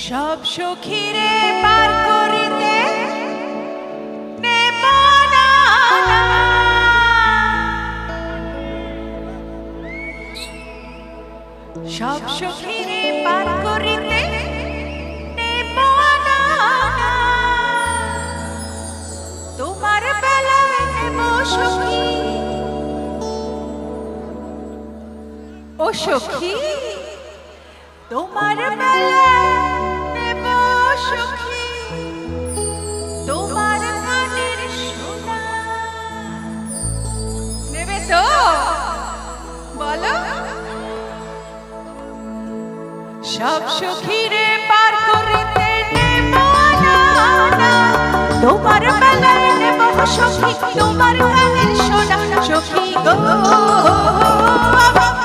সব সখীরে পার করিতে নেব না, সব সখীরে পার করিতে নেব না, তোমার বেলায় নেব সখী। ও সখী তোমার বেলায় নেব সখী, তোমার কানের সোনা। নেবে তো বলো। সব সখীরে পার করিতে নেব না, তোমার বেলায় নেব সখী, তোমার কানের সোনা। সখী গো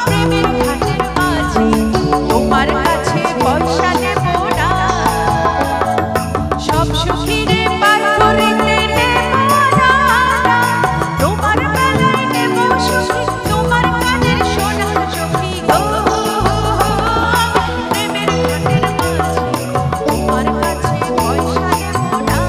প্রেমের ঘাটের মাঝে তোমার কাছে পয়সা নেব না, সব সখীরে পার করিতে নেব না, তোমার বেলায় নেব সখী, তোমার কানের সোনা। সখী গো প্রেমের ঘাটের মাঝে তোমার কাছে পয়সা নেব না।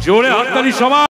জোরে হাততালি সবাই।